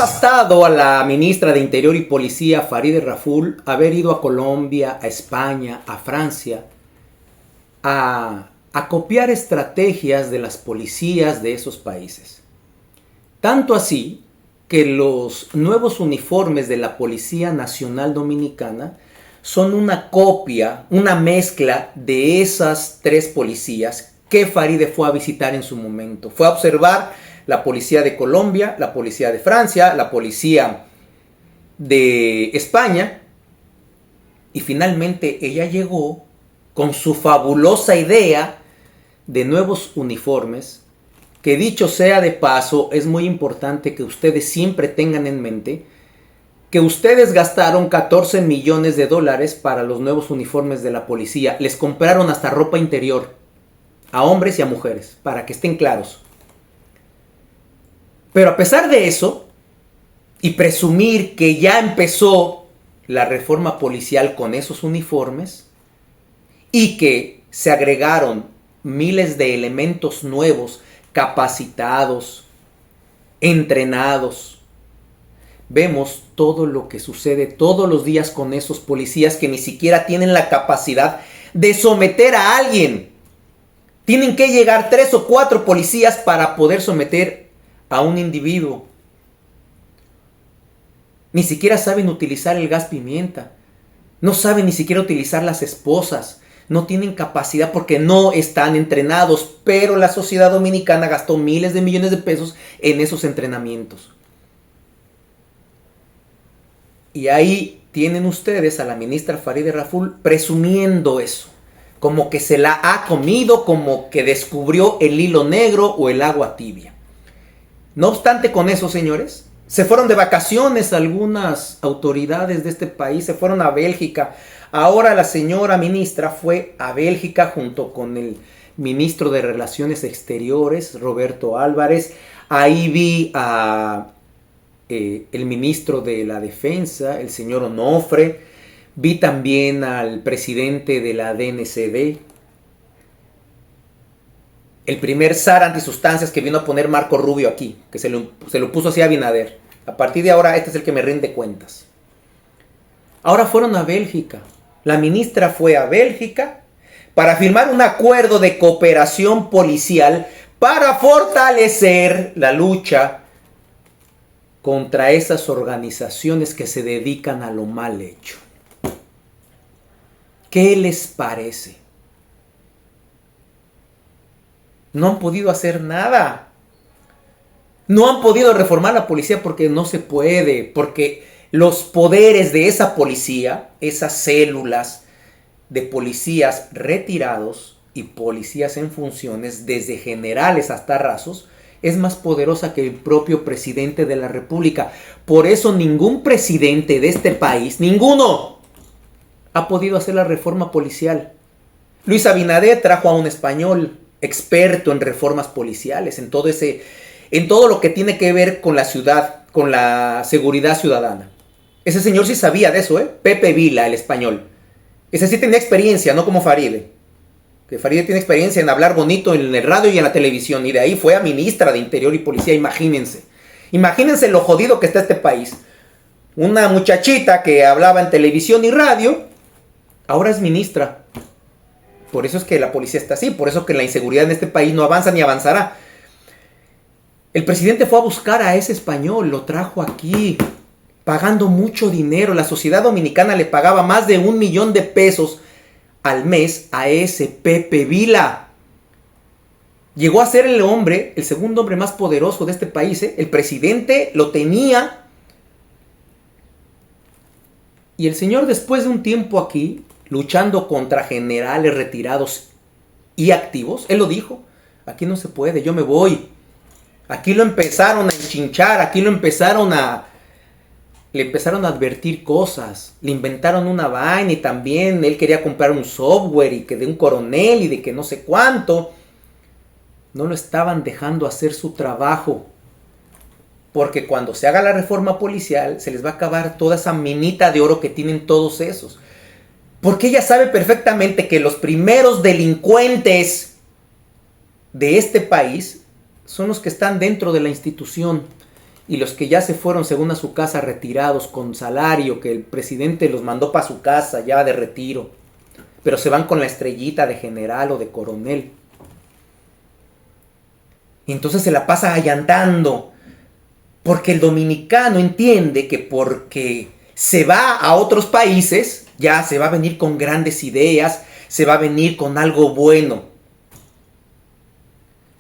bastado a la ministra de Interior y Policía, Farideh Raful, haber ido a Colombia, a España, a Francia, a copiar estrategias de las policías de esos países. Tanto así que los nuevos uniformes de la Policía Nacional Dominicana son una copia, una mezcla de esas tres policías que Farideh fue a visitar en su momento. Fue a observar la policía de Colombia, la policía de Francia, la policía de España, y finalmente ella llegó con su fabulosa idea de nuevos uniformes, que dicho sea de paso, es muy importante que ustedes siempre tengan en mente que ustedes gastaron 14 millones de dólares para los nuevos uniformes de la policía. Les compraron hasta ropa interior a hombres y a mujeres, para que estén claros. Pero a pesar de eso, y presumir que ya empezó la reforma policial con esos uniformes, y que se agregaron miles de elementos nuevos, capacitados, entrenados, vemos todo lo que sucede todos los días con esos policías que ni siquiera tienen la capacidad de someter a alguien. Tienen que llegar 3 o 4 policías para poder someter a un individuo. Ni siquiera saben utilizar el gas pimienta. No saben ni siquiera utilizar las esposas. No tienen capacidad porque no están entrenados. Pero la sociedad dominicana gastó miles de millones de pesos en esos entrenamientos. Y ahí tienen ustedes a la ministra Farideh Raful presumiendo eso. Como que se la ha comido, como que descubrió el hilo negro o el agua tibia. No obstante con eso, señores, se fueron de vacaciones algunas autoridades de este país, se fueron a Bélgica. Ahora la señora ministra fue a Bélgica junto con el ministro de Relaciones Exteriores, Roberto Álvarez. Ahí vi a el ministro de la Defensa, el señor Onofre. Vi también al presidente de la DNCD. El primer zar antisustancias que vino a poner Marco Rubio aquí, que se lo puso así a Abinader. A partir de ahora, este es el que me rinde cuentas. Ahora fueron a Bélgica. La ministra fue a Bélgica para firmar un acuerdo de cooperación policial para fortalecer la lucha contra esas organizaciones que se dedican a lo mal hecho. ¿Qué les parece? No han podido hacer nada. No han podido reformar la policía porque no se puede, porque los poderes de esa policía, esas células de policías retirados y policías en funciones, desde generales hasta rasos, es más poderosa que el propio presidente de la República. Por eso ningún presidente de este país, ninguno, ha podido hacer la reforma policial. Luis Abinader trajo a un español experto en reformas policiales, en todo lo que tiene que ver con la ciudad, con la seguridad ciudadana. Ese señor sí sabía de eso, Pepe Vila, el español. Ese sí tenía experiencia, no como Farideh. Que Farideh tiene experiencia en hablar bonito en el radio y en la televisión, y de ahí fue a ministra de Interior y Policía, imagínense. Imagínense lo jodido que está este país. Una muchachita que hablaba en televisión y radio, ahora es ministra. Por eso es que la policía está así, por eso que la inseguridad en este país no avanza ni avanzará. El presidente fue a buscar a ese español, lo trajo aquí, pagando mucho dinero. La sociedad dominicana le pagaba más de 1 millón de pesos al mes a ese Pepe Vila. Llegó a ser el hombre, el segundo hombre más poderoso de este país. El presidente lo tenía. Y el señor, después de un tiempo aquí, luchando contra generales retirados y activos, él lo dijo: aquí no se puede, yo me voy. Aquí lo empezaron a enchinchar, aquí le empezaron a advertir cosas, le inventaron una vaina y también él quería comprar un software y que de un coronel y de que no sé cuánto. No lo estaban dejando hacer su trabajo, porque cuando se haga la reforma policial se les va a acabar toda esa minita de oro que tienen todos esos. Porque ella sabe perfectamente que los primeros delincuentes de este país son los que están dentro de la institución. y los que ya se fueron según a su casa retirados con salario que el presidente los mandó para su casa ya de retiro, pero se van con la estrellita de general o de coronel. Y entonces se la pasa allantando, porque el dominicano entiende que porque se va a otros países, ya se va a venir con grandes ideas, se va a venir con algo bueno.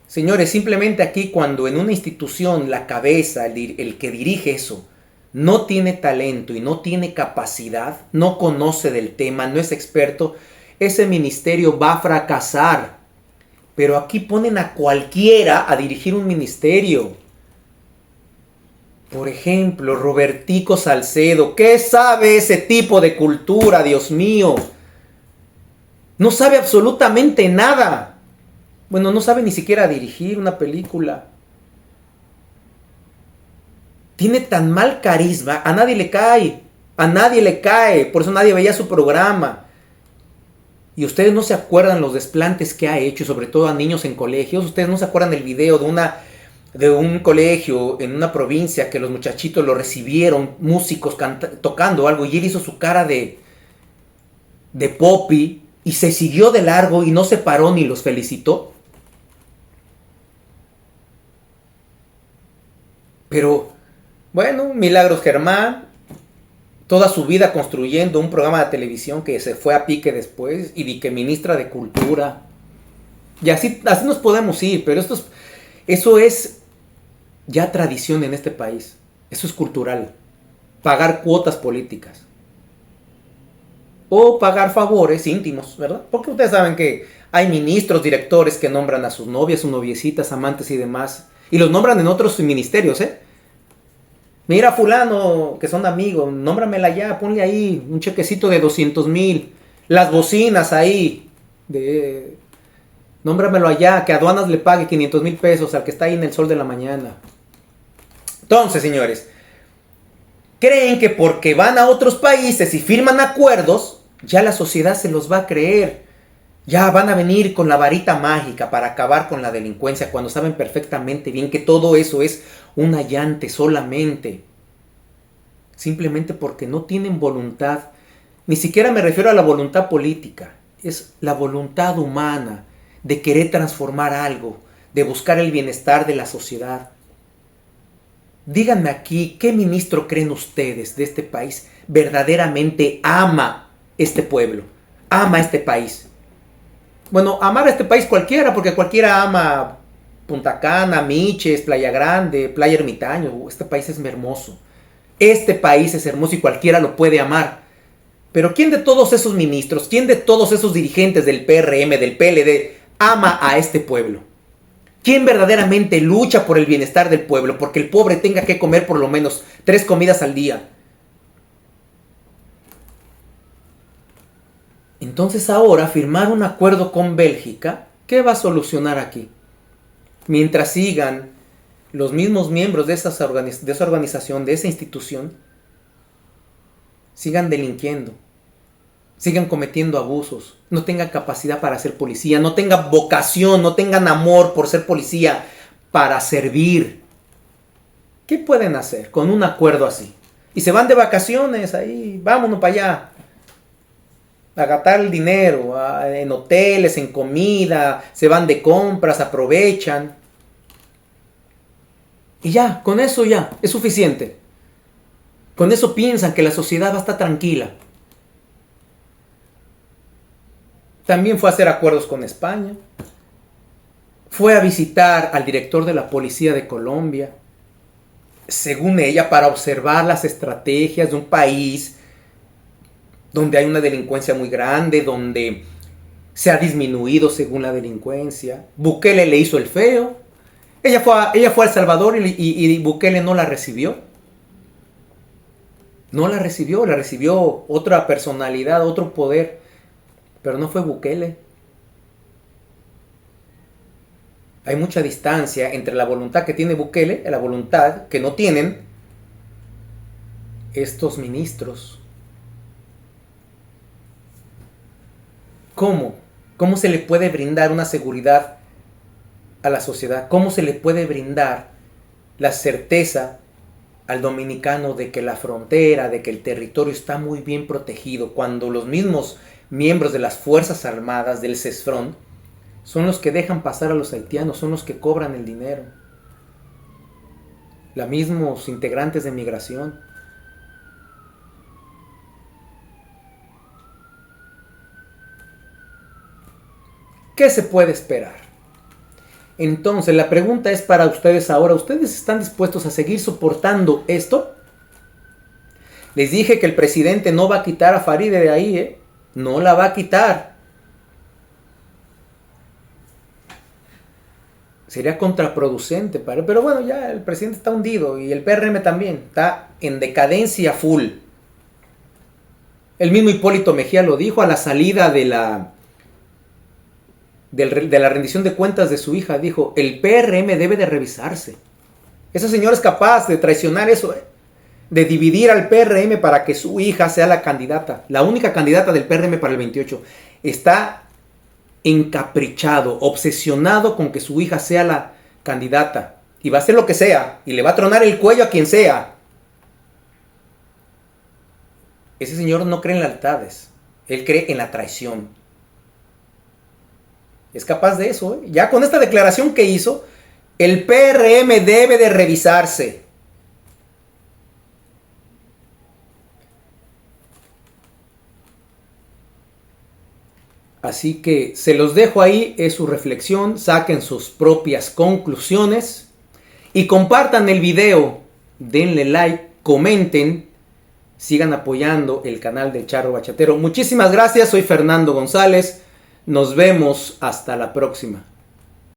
Señores, simplemente aquí cuando en una institución la cabeza, el que dirige eso, no tiene talento y no tiene capacidad, no conoce del tema, no es experto, ese ministerio va a fracasar. Pero aquí ponen a cualquiera a dirigir un ministerio. Por ejemplo, Robertico Salcedo. ¿Qué sabe ese tipo de cultura, Dios mío? No sabe absolutamente nada. Bueno, no sabe ni siquiera dirigir una película. Tiene tan mal carisma, a nadie le cae. A nadie le cae, por eso nadie veía su programa. Y ustedes no se acuerdan los desplantes que ha hecho, sobre todo a niños en colegios. Ustedes no se acuerdan del video de un colegio en una provincia que los muchachitos lo recibieron, músicos tocando algo, y él hizo su cara de Poppy y se siguió de largo y no se paró ni los felicitó. Pero, bueno, Milagros Germán, toda su vida construyendo un programa de televisión que se fue a pique después, y viceministra de Cultura. Y así nos podemos ir, pero eso es ya tradición en este país. Eso es cultural. Pagar cuotas políticas. O pagar favores íntimos, ¿verdad? Porque ustedes saben que hay ministros, directores que nombran a sus novias, sus noviecitas, amantes y demás. Y los nombran en otros ministerios, ¿eh? Mira fulano, que son amigos, nómbramela ya, ponle ahí un chequecito de 200,000. Las bocinas ahí, nómbramelo allá, que aduanas le pague 500,000 pesos al que está ahí en el sol de la mañana. Entonces, señores, creen que porque van a otros países y firman acuerdos, ya la sociedad se los va a creer. Ya van a venir con la varita mágica para acabar con la delincuencia, cuando saben perfectamente bien que todo eso es un allante solamente. Simplemente porque no tienen voluntad. Ni siquiera me refiero a la voluntad política. Es la voluntad humana de querer transformar algo, de buscar el bienestar de la sociedad. Díganme aquí, ¿qué ministro creen ustedes de este país verdaderamente ama este pueblo? Ama este país. Bueno, amar a este país cualquiera, porque cualquiera ama Punta Cana, Miches, Playa Grande, Playa Ermitaño. Este país es hermoso. Este país es hermoso y cualquiera lo puede amar. Pero ¿quién de todos esos ministros, quién de todos esos dirigentes del PRM, del PLD, ama a este pueblo? ¿Quién verdaderamente lucha por el bienestar del pueblo? Porque el pobre tenga que comer por lo menos 3 comidas al día. Entonces ahora firmar un acuerdo con Bélgica, ¿qué va a solucionar aquí? Mientras sigan los mismos miembros de esa organización, de esa institución, sigan delinquiendo, sigan cometiendo abusos, no tengan capacidad para ser policía, no tengan vocación, no tengan amor por ser policía, para servir. ¿Qué pueden hacer con un acuerdo así? Y se van de vacaciones ahí, vámonos para allá. A gastar el dinero en hoteles, en comida, se van de compras, aprovechan. Y ya, con eso ya, es suficiente. Con eso piensan que la sociedad va a estar tranquila. También fue a hacer acuerdos con España. Fue a visitar al director de la Policía de Colombia, según ella, para observar las estrategias de un país donde hay una delincuencia muy grande, donde se ha disminuido según la delincuencia. Bukele le hizo el feo. Ella fue a El Salvador y Bukele no la recibió. No la recibió otra personalidad, otro poder. Pero no fue Bukele. Hay mucha distancia entre la voluntad que tiene Bukele y la voluntad que no tienen estos ministros. ¿Cómo? ¿Cómo se le puede brindar una seguridad a la sociedad? ¿Cómo se le puede brindar la certeza al dominicano de que la frontera, de que el territorio está muy bien protegido, cuando los mismos miembros de las Fuerzas Armadas del CESFRON son los que dejan pasar a los haitianos, son los que cobran el dinero. Los mismos integrantes de migración. ¿Qué se puede esperar? Entonces, la pregunta es para ustedes ahora. ¿Ustedes están dispuestos a seguir soportando esto? Les dije que el presidente no va a quitar a Faride de ahí, ¿eh? No la va a quitar. Sería contraproducente, pero bueno, ya el presidente está hundido y el PRM también está en decadencia full. El mismo Hipólito Mejía lo dijo a la salida de la rendición de cuentas de su hija. Dijo, el PRM debe de revisarse. Ese señor es capaz de traicionar eso, de dividir al PRM para que su hija sea la candidata, la única candidata del PRM para el 28. Está encaprichado, obsesionado con que su hija sea la candidata. Y va a hacer lo que sea. Y le va a tronar el cuello a quien sea. Ese señor no cree en lealtades. Él cree en la traición. Es capaz de eso, ¿eh? Ya con esta declaración que hizo, el PRM debe de revisarse. Así que se los dejo ahí, es su reflexión, saquen sus propias conclusiones y compartan el video, denle like, comenten, sigan apoyando el canal de Charro Bachatero. Muchísimas gracias, soy Fernando González, nos vemos hasta la próxima.